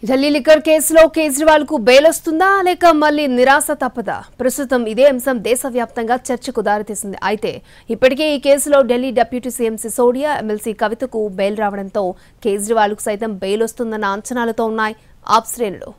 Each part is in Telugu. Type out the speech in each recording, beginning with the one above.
ఢిల్లీ లిక్కర్ కేసులో కేజ్రీవాల్ కు బెయిల్ వస్తుందా లేక మళ్ళీ నిరాశ తప్పదా? ప్రస్తుతం ఇదే అంశం దేశవ్యాప్తంగా చర్చకు దారితీసింది. అయితే ఇప్పటికే ఈ కేసులో Delhi deputy CM Sisodia, MLC కవితకు బెయిల్ రావడంతో కేజ్రీవాల్ కు సైతం బెయిల్ వస్తుందన్న అంచనాలతో ఉన్నాయి ఆప్ శ్రేణులు.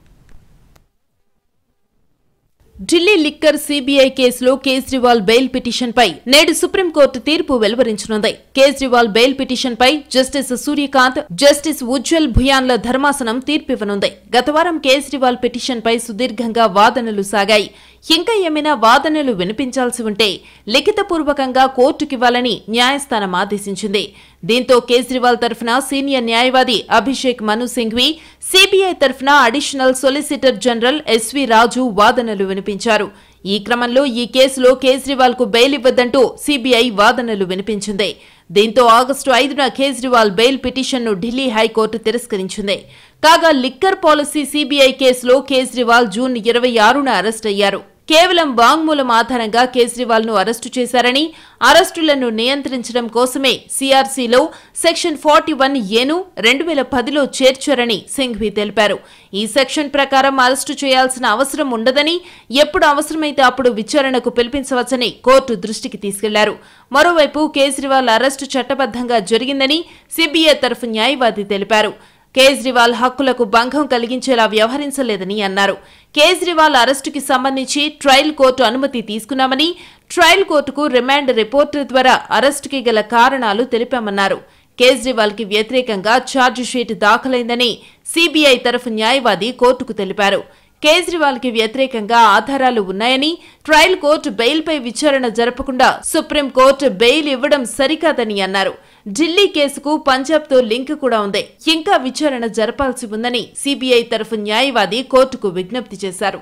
ఢిల్లీ లిక్కర్ సిబిఐ కేసులో కేజ్రీవాల్ బెయిల్ పిటిషన్ పై నేడు సుప్రీంకోర్టు తీర్పు వెలువరించనుంది. కేజ్రీవాల్ బెయిల్ పిటిషన్ పై జస్టిస్ సూర్యకాంత్, జస్టిస్ ఉజ్వల్ భుయాన్ల ధర్మాసనం తీర్పివ్వనుంది. గత వారం కేజ్రీవాల్ పిటిషన్ పై సుదీర్ఘంగా వాదనలు సాగాయి. ఇంకా ఏమైనా వాదనలు వినిపించాల్సి ఉంటే లిఖితపూర్వకంగా కోర్టుకివ్వాలని న్యాయస్థానం ఆదేశించింది. దీంతో కేజ్రీవాల్ తరఫున సీనియర్ న్యాయవాది అభిషేక్ మను సింఘ్వి, సిబిఐ తరఫున అడిషనల్ సొలిసిటర్ జనరల్ ఎస్వి రాజు వాదనలు వినిపించారు. ఈ క్రమంలో ఈ కేసులో కేజ్రీవాల్ కు బెయిల్ ఇవ్వద్దంటూ సిబిఐ వాదనలు వినిపించింది. దీంతో ఆగస్టు 5న కేజ్రీవాల్ బెయిల్ పిటిషన్ను ఢిల్లీ హైకోర్టు తిరస్కరించింది. కాగా లిక్కర్ పాలసీ సిబిఐ కేసులో కేజ్రీవాల్ జూన్ 26న అరెస్ట్ అయ్యారు. కేవలం వాంగ్మూలం ఆధారంగా కేజ్రీవాల్ ను అరెస్టు చేశారని, అరెస్టులను నియంత్రించడం కోసమే సిఆర్సీలో సెక్షన్ 41A ను 2010లో చేర్చారని సింఘ్వి తెలిపారు. ఈ సెక్షన్ ప్రకారం అరెస్టు చేయాల్సిన అవసరం ఉండదని, ఎప్పుడు అవసరమైతే అప్పుడు విచారణకు పిలిపించవచ్చని కోర్టు దృష్టికి తీసుకెళ్లారు. మరోవైపు కేజ్రీవాల్ అరెస్టు చట్టబద్ధంగా జరిగిందని సిబిఐ తరఫు న్యాయవాది తెలిపారు. కేజ్రీవాల్ హక్కులకు భంగం కలిగించేలా వ్యవహరించలేదని అన్నారు. కేజ్రీవాల్ అరెస్టుకి సంబంధించి ట్రయల్ కోర్టు అనుమతి తీసుకున్నామని, ట్రయల్ కోర్టుకు రిమాండ్ రిపోర్టు ద్వారా అరెస్టుకి గల కారణాలు తెలిపామన్నారు. కేజ్రీవాల్ కి వ్యతిరేకంగా ఛార్జ్ షీట్ దాఖలైందని సిబిఐ తరఫు న్యాయవాది కోర్టుకు తెలిపారు. కేజ్రీవాల్ కి వ్యతిరేకంగా ఆధారాలు ఉన్నాయని, ట్రయల్ కోర్టు బెయిల్ పై విచారణ జరపకుండా సుప్రీంకోర్టు బెయిల్ ఇవ్వడం సరికాదని అన్నారు. ఢిల్లీ కేసుకు పంజాబ్ తో లింక్ కూడా ఉంది. ఇంకా విచారణ జరపాల్సి ఉందని సిబిఐ తరఫు న్యాయవాది కోర్టుకు విజ్ఞప్తి చేశారు.